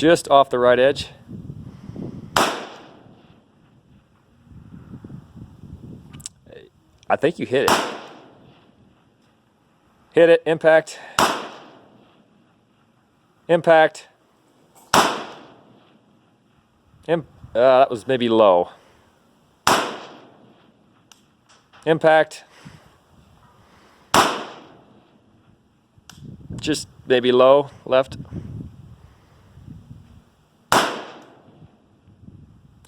just off the right edge. I think you hit it. Hit it, impact. Impact. That was maybe low. Impact. Just maybe low, left.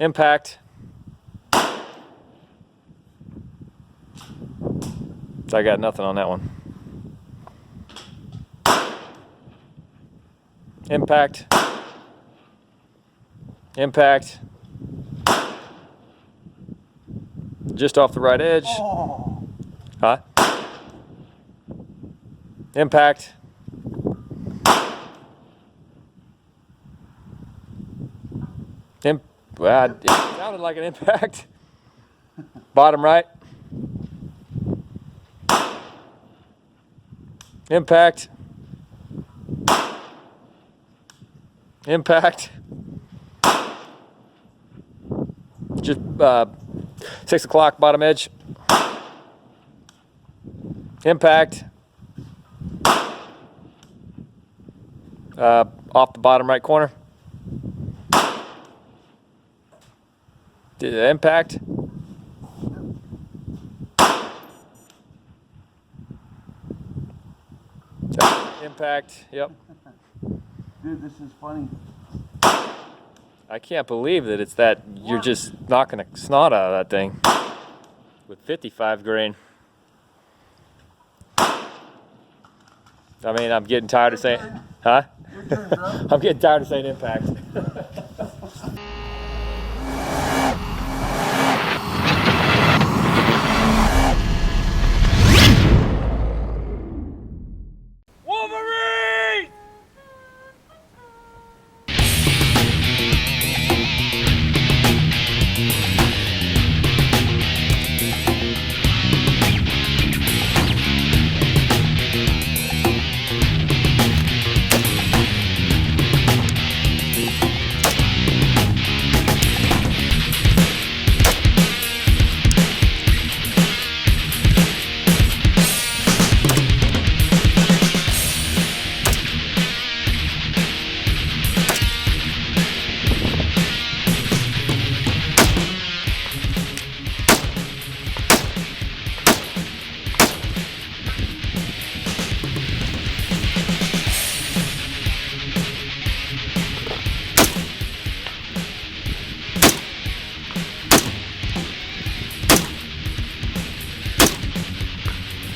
Impact. I got nothing on that one. Impact. Impact. Just off the right edge. Oh. Huh? Impact. Well, it sounded like an impact. Bottom right. Impact. Impact. Just 6 o'clock, bottom edge. Impact. Off the bottom right corner. Impact. Impact, yep. Dude, this is funny. I can't believe that it's that you're just knocking a snot out of that thing with 55 grain. I mean, I'm getting tired of saying, huh? Your turn, bro. I'm getting tired of saying impact.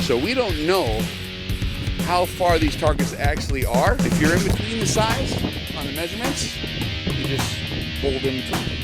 So we don't know how far these targets actually are. If you're in between the size on the measurements, you just hold in between.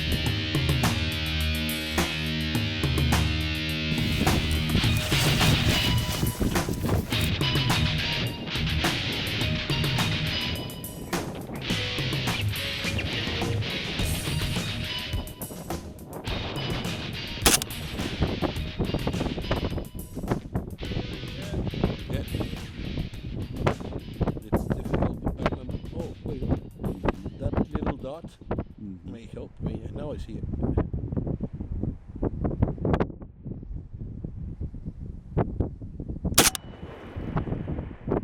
May help me. Now I see it.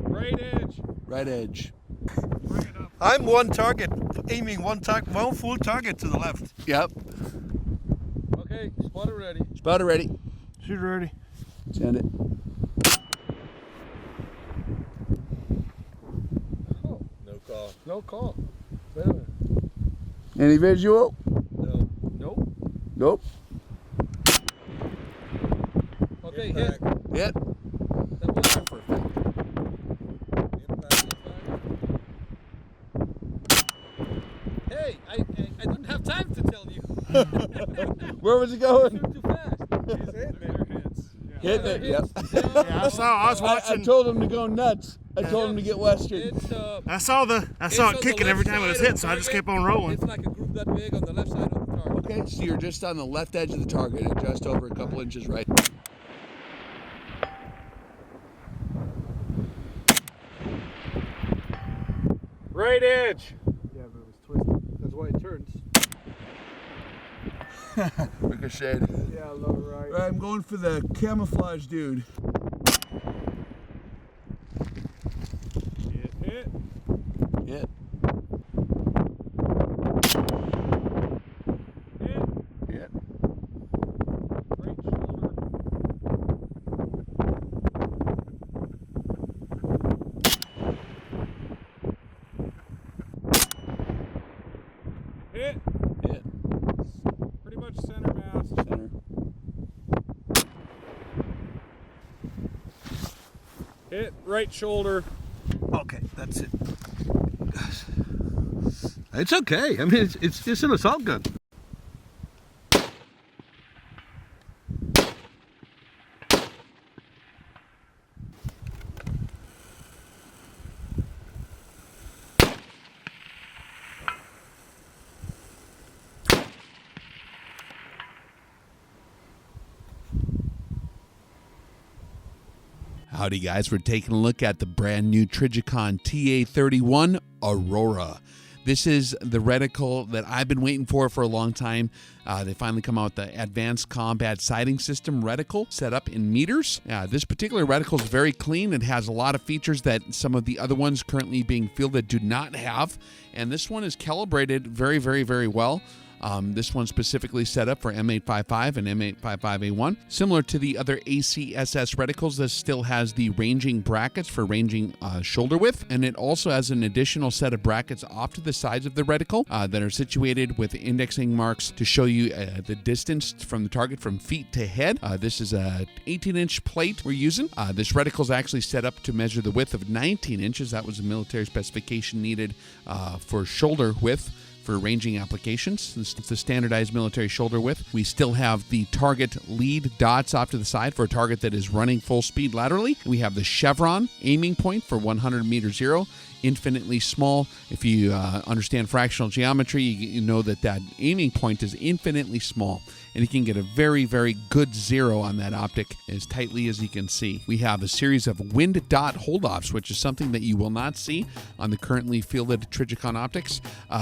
Right edge. Right edge. I'm one target, aiming one full target to the left. Yep. Okay, spotter ready. Spotter ready. Shoot ready. Send it. Oh, no call. No call. Any visual? No. Nope. Nope. Okay, hit. Hit. That was perfect. Hey, I didn't have time to tell you. Where was it going? Too fast. He's hitting it. Hit it. Yep. Yeah, I saw. I was I watching. told him to go nuts. I told him to get western. I saw it kicking every time it was hit, so I just kept on rolling. It's like a group that big on the left side of the target. Okay, so you're just on the left edge of the target and just over a couple inches right. Right edge. Yeah, but it was twisted. Ricocheted. Yeah, low right. Right, I'm going for the camouflage dude. Hit. Hit. Hit. Right shoulder. Hit. Hit. Pretty much center mass. Center. Hit. Right shoulder. Okay, that's it. It's okay. I mean, it's just an assault gun. Howdy guys, we're taking a look at the brand new Trijicon TA31 Aurora. This is the reticle that I've been waiting for a long time. They finally come out with the Advanced Combat Sighting System reticle set up in meters. This particular reticle is very clean. It has a lot of features that some of the other ones currently being fielded do not have. And this one is calibrated very, very, very well. This one's specifically set up for M855 and M855A1. Similar to the other ACSS reticles, this still has the ranging brackets for ranging shoulder width, and it also has an additional set of brackets off to the sides of the reticle that are situated with indexing marks to show you the distance from the target from feet to head. This is a 18-inch plate we're using. This reticle is actually set up to measure the width of 19 inches. That was a military specification needed for shoulder width for ranging applications. It's the standardized military shoulder width. We still have the target lead dots off to the side for a target that is running full speed laterally. We have the Chevron aiming point for 100 meter zero. Infinitely small. If you understand fractional geometry, you know that that aiming point is infinitely small, and you can get a very, very good zero on that optic as tightly as you can see. We have a series of wind dot holdoffs, which is something that you will not see on the currently fielded Trijicon optics.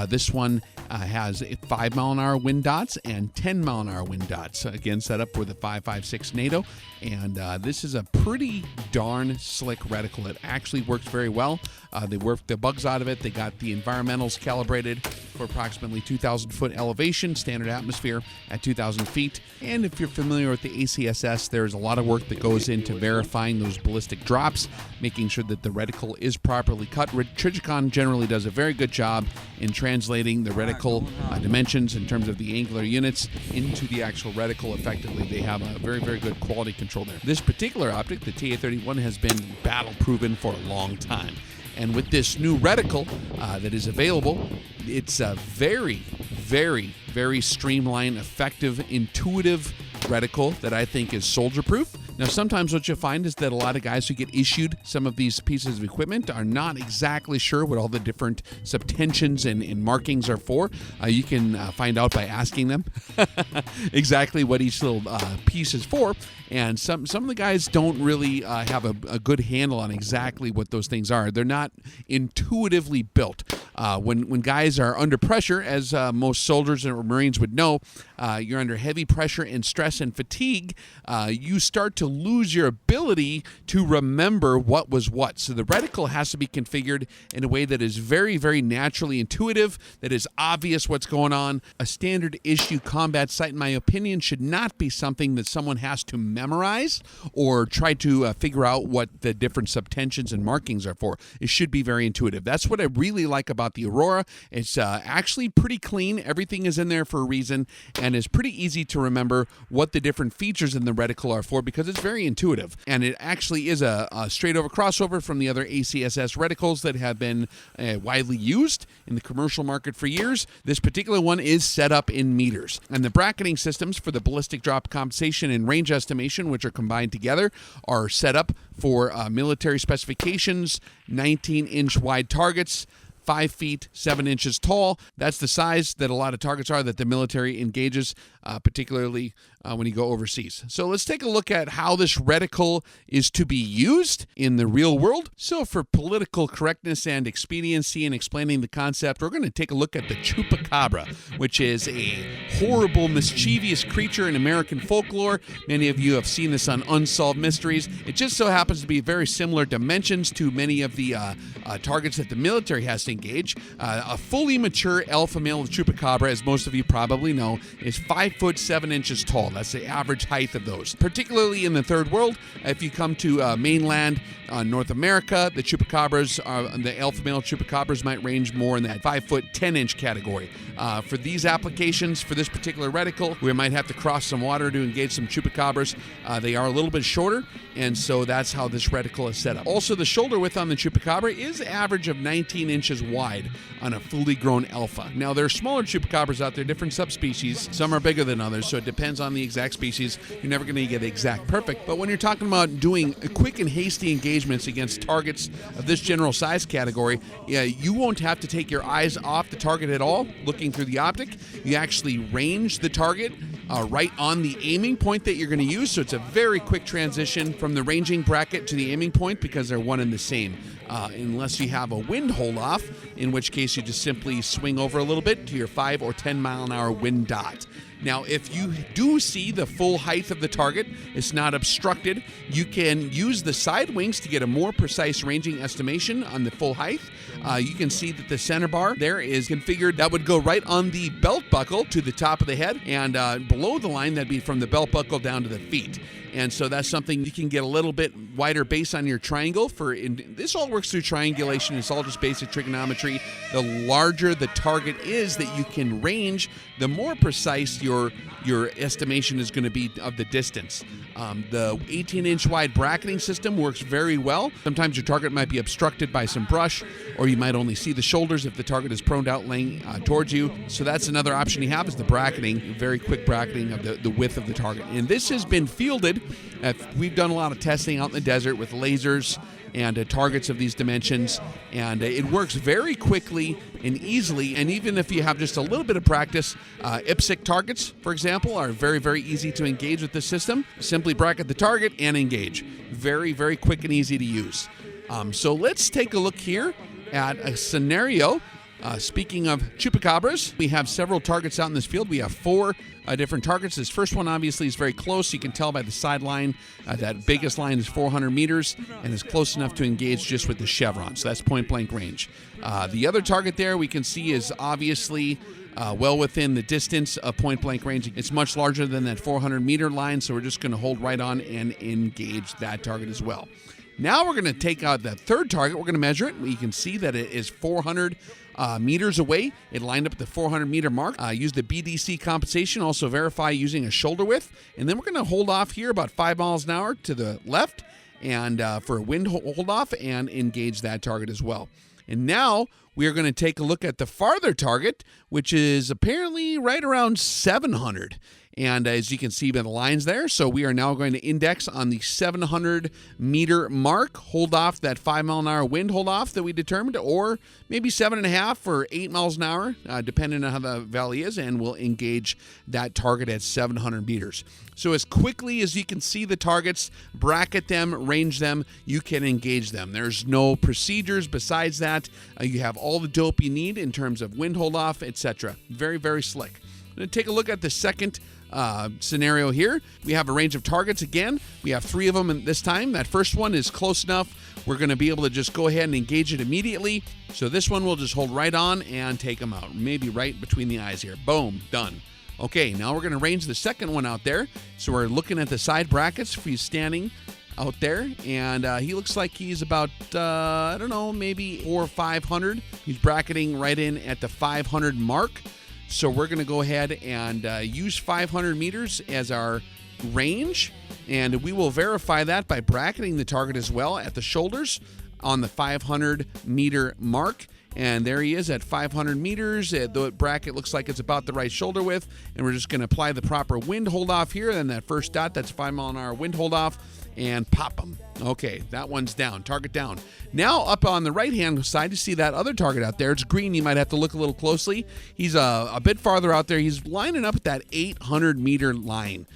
This one has 5 mile an hour wind dots and 10 mile an hour wind dots. Again, set up with a 5.56 NATO, and this is a pretty darn slick reticle. It actually works very well. They worked the bugs out of it. They got the environmentals calibrated for approximately 2,000 foot elevation, standard atmosphere at 2,000 feet. And if you're familiar with the ACSS, there's a lot of work that goes into verifying those ballistic drops, making sure that the reticle is properly cut. Trijicon generally does a very good job in translating the reticle dimensions in terms of the angular units into the actual reticle effectively. They have a very, very good quality control there. This particular optic, the TA31, has been battle proven for a long time. And with this new reticle that is available, it's a very, very, very streamlined, effective, intuitive reticle that I think is soldier-proof. Now, sometimes what you'll find is that a lot of guys who get issued some of these pieces of equipment are not exactly sure what all the different subtensions and markings are for. You can find out by asking them exactly what each little piece is for. And some of the guys don't really have a good handle on exactly what those things are. They're not intuitively built. When guys are under pressure, as most soldiers or Marines would know, you're under heavy pressure and stress and fatigue, you start to lose your ability to remember what was what. So the reticle has to be configured in a way that is very, very naturally intuitive, that is obvious what's going on. A standard issue combat sight, in my opinion, should not be something that someone has to memorize or try to figure out what the different subtensions and markings are for. It should be very intuitive. That's what I really like about the Aurora. It's actually pretty clean. Everything is in there for a reason, and it's pretty easy to remember what the different features in the reticle are for because it's very intuitive. And it actually is a straight over crossover from the other ACSS reticles that have been widely used in the commercial market for years. This particular one is set up in meters. And the bracketing systems for the ballistic drop compensation and range estimation, which are combined together, are set up for military specifications, 19-inch wide targets, 5 feet 7 inches tall. That's the size that a lot of targets are that the military engages, particularly when you go overseas. So let's take a look at how this reticle is to be used in the real world. So for political correctness and expediency in explaining the concept, we're going to take a look at the Chupacabra, which is a horrible, mischievous creature in American folklore. Many of you have seen this on Unsolved Mysteries. It just so happens to be very similar dimensions to many of the targets that the military has to engage. A fully mature alpha male Chupacabra, as most of you probably know, is 5 foot 7 inches tall. That's the average height of those. Particularly in the third world, if you come to mainland North America, the Chupacabras, the alpha male Chupacabras might range more in that 5 foot 10 inch category. For these applications, for this particular reticle, we might have to cross some water to engage some Chupacabras. They are a little bit shorter, and so that's how this reticle is set up. Also, the shoulder width on the Chupacabra is average of 19 inches wide on a fully grown alpha. Now, there are smaller Chupacabras out there, different subspecies. Some are bigger than others, so it depends on the exact species. You're never going to get the exact perfect, but when you're talking about doing quick and hasty engagements against targets of this general size category, you won't have to take your eyes off the target at all, looking through the optic. You actually range the target right on the aiming point that you're going to use, so it's a very quick transition from the ranging bracket to the aiming point because they're one and the same. Unless you have a wind hold off, in which case you just simply swing over a little bit to your 5 or 10 mile an hour wind dot. Now, if you do see the full height of the target, it's not obstructed, you can use the side wings to get a more precise ranging estimation on the full height. You can see that the center bar there is configured. That would go right on the belt buckle to the top of the head, and below the line, that'd be from the belt buckle down to the feet. And so that's something you can get a little bit wider base on your triangle. This all works through triangulation. It's all just basic trigonometry. The larger the target is that you can range, the more precise your estimation is going to be of the distance. The 18-inch wide bracketing system works very well. Sometimes your target might be obstructed by some brush, or you might only see the shoulders if the target is prone out laying towards you. So that's another option you have, is the bracketing, very quick bracketing of the width of the target. And this has been fielded. We've done a lot of testing out in the desert with lasers and targets of these dimensions, and it works very quickly and easily. And even if you have just a little bit of practice, IPSC targets, for example, are very, very easy to engage with this system. Simply bracket the target and engage. Very, very quick and easy to use. So let's take a look here at a scenario. Speaking of Chupacabras, we have several targets out in this field. We have 4 different targets. This first one obviously is very close. You can tell by the sideline that biggest line is 400 meters and is close enough to engage just with the Chevron. So that's point blank range. The other target there we can see is obviously well within the distance of point blank range. It's much larger than that 400 meter line, so we're just going to hold right on and engage that target as well. Now we're going to take out that third target. We're going to measure it. You can see that it is 400 meters away. It lined up at the 400 meter mark. Use the BDC compensation, also verify using a shoulder width. And then we're going to hold off here about 5 miles an hour to the left and for a wind hold off and engage that target as well. And now we are going to take a look at the farther target, which is apparently right around 700. And as you can see by the lines there, so we are now going to index on the 700 meter mark, hold off that 5 mile an hour wind hold off that we determined, or maybe 7.5 or 8 miles an hour, depending on how the valley is, and we'll engage that target at 700 meters. So as quickly as you can see the targets, bracket them, range them, you can engage them. There's no procedures besides that. You have all the dope you need in terms of wind hold off, etc. Very, very slick. I'm going to take a look at the second scenario here. We have a range of targets again. We have 3 of them this time. That first one is close enough. We're going to be able to just go ahead and engage it immediately. So this one we'll just hold right on and take them out. Maybe right between the eyes here. Boom, done. Okay, now we're going to range the second one out there. So we're looking at the side brackets if he's standing out there, and he looks like he's about, I don't know, maybe 400 or 500. He's bracketing right in at the 500 mark. So we're going to go ahead and use 500 meters as our range, and we will verify that by bracketing the target as well at the shoulders on the 500 meter mark. And there he is at 500 meters. The bracket looks like it's about the right shoulder width, and we're just going to apply the proper wind hold off here. And that first dot, that's 5 mile an hour wind hold off. and pop them. Okay, that one's down. Target down. Now up on the right-hand side, you see that other target out there. It's green. You might have to look a little closely. He's a bit farther out there. He's lining up at that 800-meter line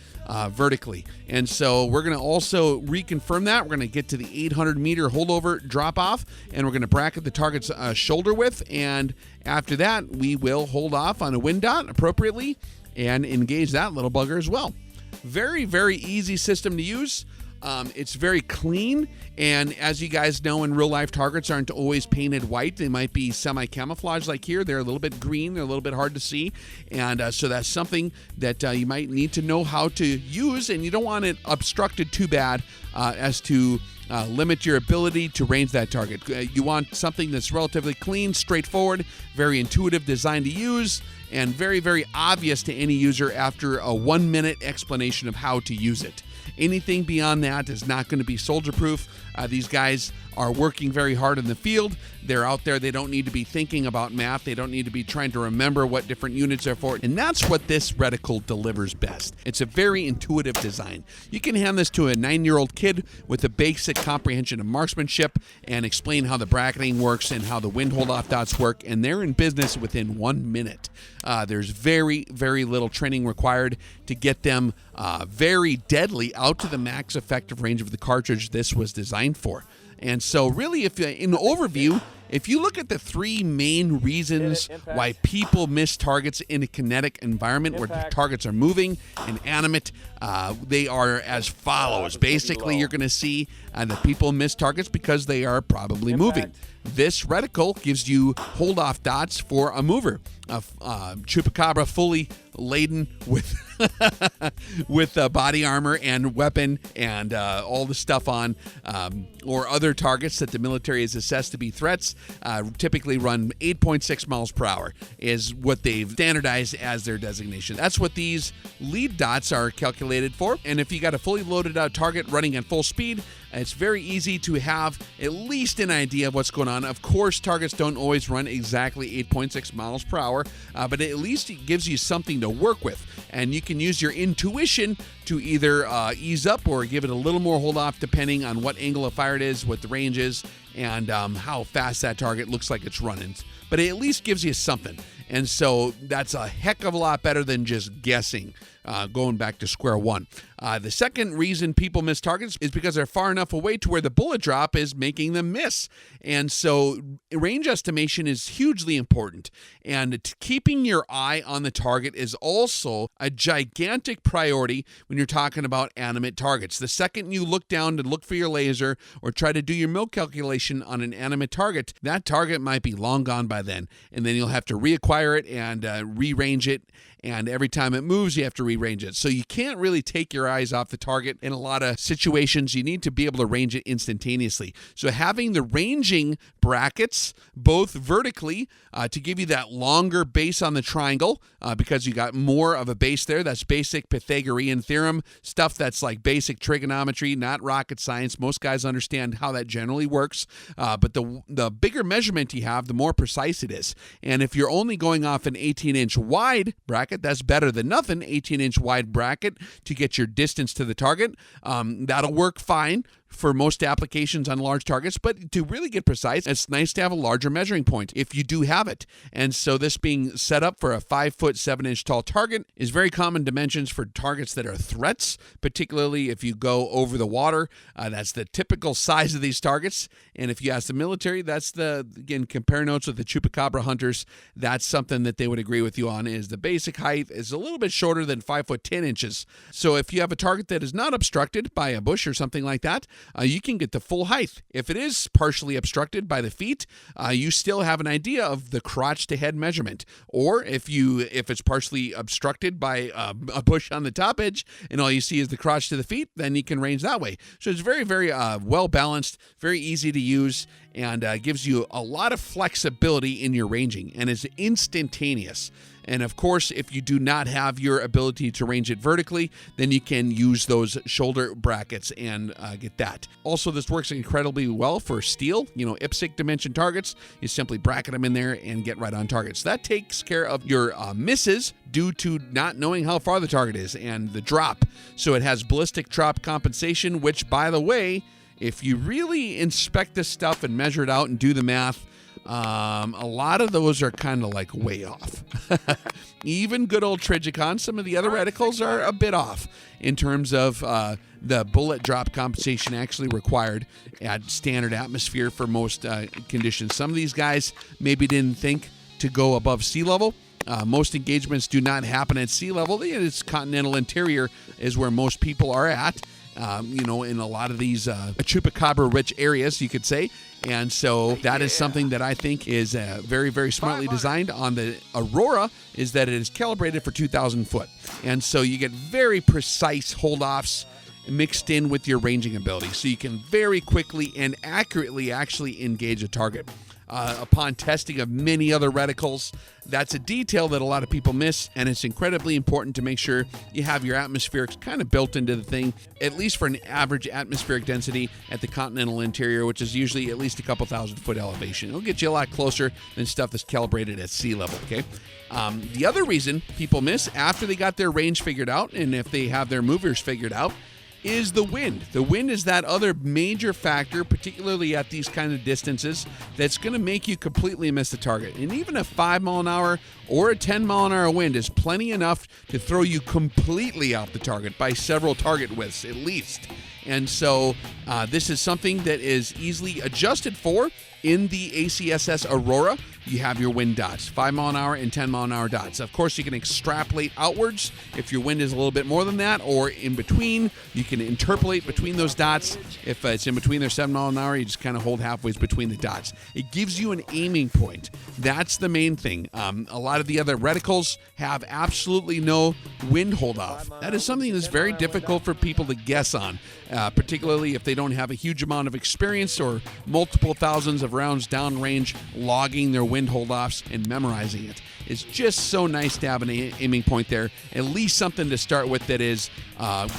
vertically. And so we're going to also reconfirm that. We're going to get to the 800-meter holdover drop-off, and we're going to bracket the target's shoulder width. And after that, we will hold off on a wind dot appropriately and engage that little bugger as well. Very, very easy system to use. It's very clean, and as you guys know, in real life, targets aren't always painted white. They might be semi-camouflage like here. They're a little bit green. They're a little bit hard to see, and so that's something that you might need to know how to use, and you don't want it obstructed too bad as to limit your ability to range that target. You want something that's relatively clean, straightforward, very intuitive, designed to use, and very, very obvious to any user after a 1-minute explanation of how to use it. Anything beyond that is not going to be soldier proof. These guys are working very hard in the field. They're out there. They don't need to be thinking about math. They don't need to be trying to remember what different units are for. And that's what this reticle delivers best. It's a very intuitive design. You can hand this to a 9-year-old kid with a basic comprehension of marksmanship and explain how the bracketing works and how the wind hold-off dots work, and they're in business within 1 minute. There's very, very little training required to get them very deadly out to the max effective range of the cartridge this was designed for. And so really, if in overview, if you look at the 3 main reasons why people miss targets in a kinetic environment where targets are moving and animate, they are as follows. Basically, you're going to see that people miss targets because they are probably moving. This reticle gives you hold-off dots for a mover. Chupacabra fully laden with with body armor and weapon and all the stuff on, or other targets that the military has assessed to be threats, typically run 8.6 miles per hour is what they've standardized as their designation. That's what these lead dots are calculated for. And if you got a fully loaded out target running at full speed, it's very easy to have at least an idea of what's going on. Of course, targets don't always run exactly 8.6 miles per hour, but at least it gives you something to work with. And you can use your intuition to either ease up or give it a little more hold off depending on what angle of fire it is, what the range is, and how fast that target looks like it's running. But it at least gives you something. And so that's a heck of a lot better than just guessing, going back to square one. The second reason people miss targets is because they're far enough away to where the bullet drop is making them miss. And so range estimation is hugely important. And keeping your eye on the target is also a gigantic priority when you're talking about animate targets. The second you look down to look for your laser or try to do your mil calculation on an animate target, that target might be long gone by then. And then you'll have to reacquire it and re-range it. And every time it moves, you have to re-range it. So you can't really take your eyes off the target in a lot of situations. You need to be able to range it instantaneously. So having the ranging brackets, both vertically, to give you that longer base on the triangle, because you got more of a base there. That's basic Pythagorean theorem, stuff that's like basic trigonometry, not rocket science. Most guys understand how that generally works. But the bigger measurement you have, the more precise it is. And if you're only going off an 18-inch wide bracket, that's better than nothing. 18-inch wide bracket to get your distance to the target. That'll work fine for most applications on large targets, but to really get precise, it's nice to have a larger measuring point if you do have it. And so this being set up for a 5-foot 7-inch tall target is very common dimensions for targets that are threats, particularly if you go over the water. That's the typical size of these targets. And if you ask the military, that's again, compare notes with the Chupacabra hunters, that's something that they would agree with you on, is the basic height is a little bit shorter than 5 foot 10 inches. So if you have a target that is not obstructed by a bush or something like that, you can get the full height. If it is partially obstructed by the feet, you still have an idea of the crotch to head measurement. Or if it's partially obstructed by a bush on the top edge and all you see is the crotch to the feet, then you can range that way. So it's very, very well balanced, very easy to use, and gives you a lot of flexibility in your ranging and is instantaneous. And of course, if you do not have your ability to range it vertically, then you can use those shoulder brackets and get that. Also, this works incredibly well for steel, IPSC dimension targets. You simply bracket them in there and get right on targets. That takes care of your misses due to not knowing how far the target is and the drop. So it has ballistic drop compensation, which, by the way, if you really inspect this stuff and measure it out and do the math, a lot of those are kind of like way off. Even good old Trijicon, some of the other reticles are a bit off in terms of the bullet drop compensation actually required at standard atmosphere for most conditions. Some of these guys maybe didn't think to go above sea level. Most engagements do not happen at sea level. It's continental interior is where most people are at. In a lot of these chupacabra rich areas, you could say. And so that is something that I think is very, very smartly designed on the Aurora, is that it is calibrated for 2,000 foot. And so you get very precise hold-offs mixed in with your ranging ability. So you can very quickly and accurately actually engage a target. Upon testing of many other reticles, that's a detail that a lot of people miss, and it's incredibly important to make sure you have your atmospherics kind of built into the thing, at least for an average atmospheric density at the continental interior, which is usually at least a couple thousand foot elevation. It'll get you a lot closer than stuff that's calibrated at sea level, okay? The other reason people miss after they got their range figured out, and if they have their movers figured out, is the wind. The wind is that other major factor, particularly at these kind of distances, that's going to make you completely miss the target. And even a 5 mile an hour or a 10 mile an hour wind is plenty enough to throw you completely off the target by several target widths at least. And so this is something that is easily adjusted for in the ACSS Aurora. You have your wind dots, 5 mile an hour and 10 mile an hour dots. Of course, you can extrapolate outwards if your wind is a little bit more than that, or in between. You can interpolate between those dots. If it's in between their 7 mile an hour, you just kind of hold halfway between the dots. It gives you an aiming point. That's the main thing. A lot of the other reticles have absolutely no wind hold off. That is something that's very difficult for people to guess on, particularly if they don't have a huge amount of experience or multiple thousands of rounds downrange logging their wind hold-offs and memorizing it. It's just so nice to have an aiming point there, at least something to start with that is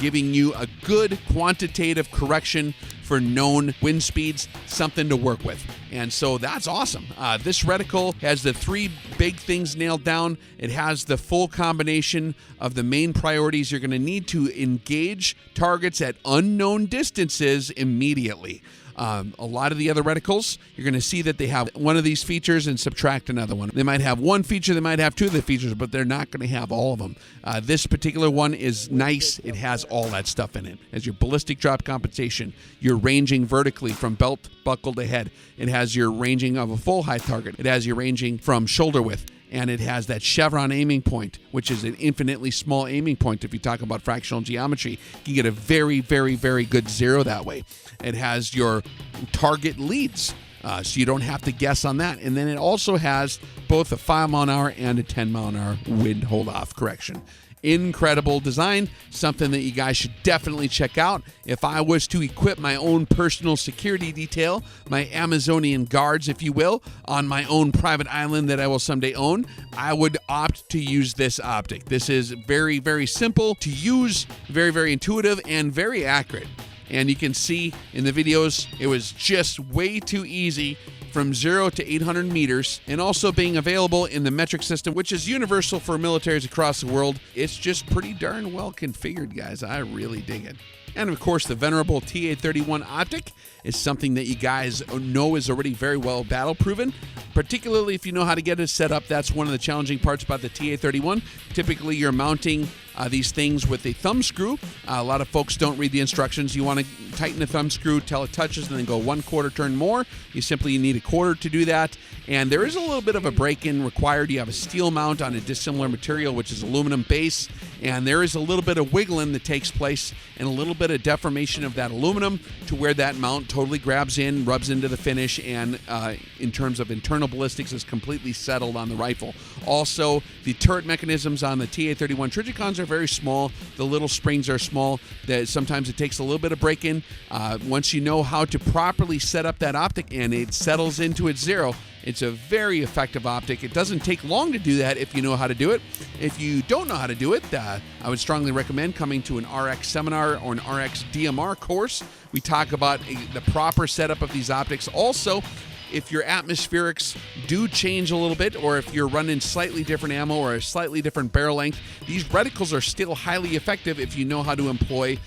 giving you a good quantitative correction for known wind speeds, something to work with. And so that's awesome. This reticle has the 3 big things nailed down. It has the full combination of the main priorities you're going to need to engage targets at unknown distances immediately. A lot of the other reticles, you're going to see that they have one of these features and subtract another one. They might have one feature, they might have 2 of the features, but they're not going to have all of them. This particular one is nice. It has all that stuff in it. As your ballistic drop compensation, your ranging vertically from belt buckle to head. It has your ranging of a full height target. It has your ranging from shoulder width. And it has that Chevron aiming point, which is an infinitely small aiming point. If you talk about fractional geometry, you can get a very, very, very good 0 that way. It has your target leads, so you don't have to guess on that. And then it also has both a 5 mile an hour and a 10 mile an hour wind hold-off correction. Incredible design, something that you guys should definitely check out. If I was to equip my own personal security detail, my Amazonian guards, if you will, on my own private island that I will someday own, I would opt to use this optic. This is very, very simple to use, very, very intuitive, and very accurate. And you can see in the videos, it was just way too easy from 0 to 800 meters, and also being available in the metric system, which is universal for militaries across the world. It's just pretty darn well configured, guys. I really dig it. And of course, the venerable TA31 optic is something that you guys know is already very well battle proven, particularly if you know how to get it set up. That's one of the challenging parts about the TA31. Typically, you're mounting these things with a thumb screw. A lot of folks don't read the instructions. You want to tighten the thumb screw till it touches and then go 1/4 turn more. You simply need a 1/4 to do that. And there is a little bit of a break-in required. You have a steel mount on a dissimilar material, which is aluminum base. And there is a little bit of wiggling that takes place and a little bit bit of deformation of that aluminum to where that mount totally grabs in, rubs into the finish, and in terms of internal ballistics is completely settled on the rifle. Also, the turret mechanisms on the TA31 Trijicons are very small. The little springs are small. Sometimes it takes a little bit of break-in. Once you know how to properly set up that optic and it settles into its zero, it's a very effective optic. It doesn't take long to do that if you know how to do it. If you don't know how to do it, I would strongly recommend coming to an RX seminar or an RX DMR course. We talk about the proper setup of these optics. Also, if your atmospherics do change a little bit, or if you're running slightly different ammo or a slightly different barrel length, these reticles are still highly effective if you know how to employ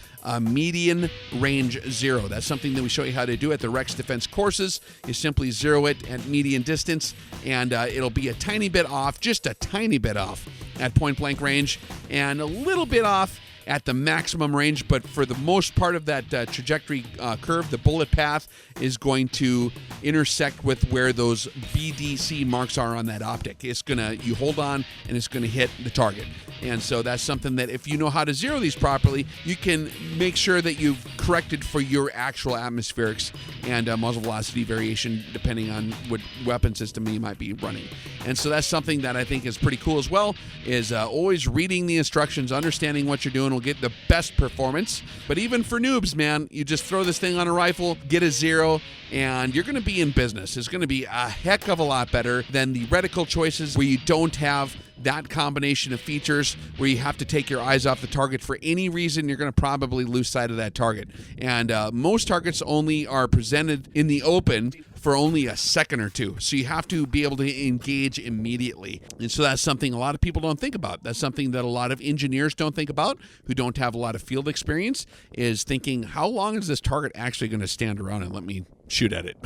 median range zero. That's something that we show you how to do at the Rex Defense courses. You simply zero it at median distance, and it'll be a tiny bit off, just a tiny bit off at point blank range, and a little bit off at the maximum range, but for the most part of that trajectory curve, the bullet path is going to intersect with where those BDC marks are on that optic. You hold on and it's gonna hit the target. And so that's something that if you know how to zero these properly, you can make sure that you've corrected for your actual atmospherics and muzzle velocity variation depending on what weapon system you might be running. And so that's something that I think is pretty cool as well, is always reading the instructions, understanding what you're doing will get the best performance. But even for noobs, man, you just throw this thing on a rifle, get a zero, and you're going to be in business. It's going to be a heck of a lot better than the reticle choices where you don't have that combination of features, where you have to take your eyes off the target for any reason. You're going to probably lose sight of that target. And most targets only are presented in the open for only a second or two. So you have to be able to engage immediately. And so that's something a lot of people don't think about. That's something that a lot of engineers don't think about, who don't have a lot of field experience, is thinking, how long is this target actually going to stand around and let me shoot at it?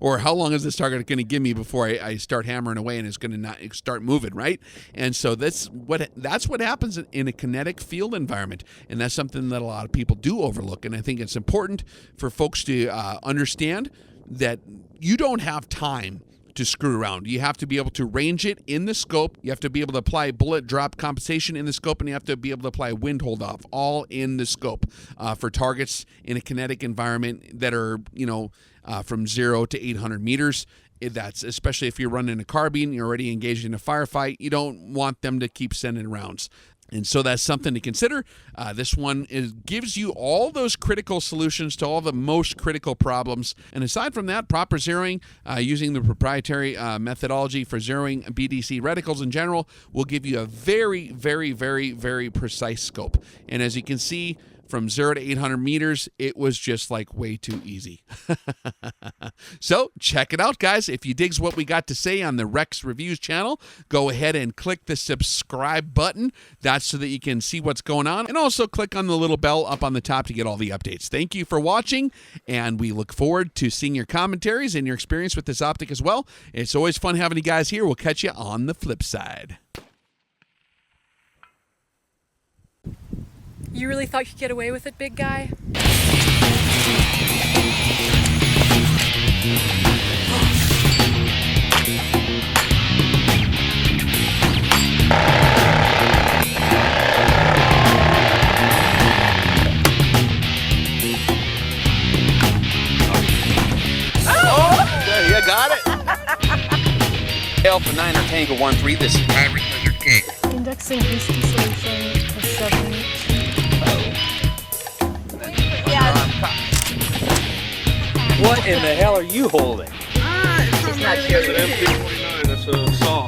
Or how long is this target going to give me before I start hammering away and it's going to not start moving, right? And so that's what happens in a kinetic field environment. And that's something that a lot of people do overlook. And I think it's important for folks to understand that you don't have time to screw around. You have to be able to range it in the scope. You have to be able to apply bullet drop compensation in the scope, and you have to be able to apply wind hold off all in the scope for targets in a kinetic environment that are, from 0 to 800 meters. That's especially if you're running a carbine, you're already engaged in a firefight. You don't want them to keep sending rounds. And so that's something to consider. This one gives you all those critical solutions to all the most critical problems. And aside from that, proper zeroing, using the proprietary methodology for zeroing BDC reticles in general, will give you a very, very, very, very precise scope. And as you can see, from 0 to 800 meters, it was just like way too easy. So check it out, guys. If you digs what we got to say on the Rex Reviews channel, go ahead and click the subscribe button. That's so that you can see what's going on. And also click on the little bell up on the top to get all the updates. Thank you for watching, and we look forward to seeing your commentaries and your experience with this optic as well. It's always fun having you guys here. We'll catch you on the flip side. You really thought you could get away with it, big guy? You got it. Alpha 9 or Tango 1-3, this is Pirate Lizard King. Indexing hasty solution for 7. What in the hell are you holding? It's not an MP49, it's a saw.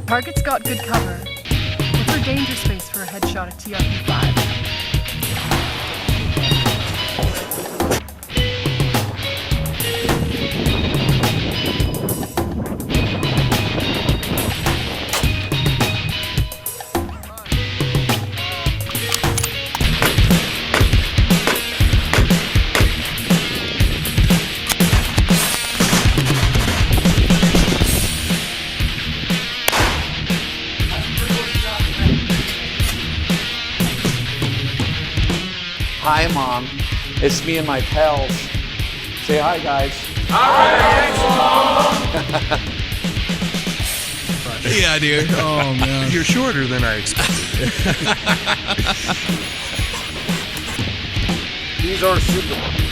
Target's got good cover. Look for danger space for a headshot at TRP-5. Hi, Mom. It's me and my pals. Say hi, guys. All right, thanks, Mom. Yeah, dude. Oh, man. You're shorter than I expected. These are super.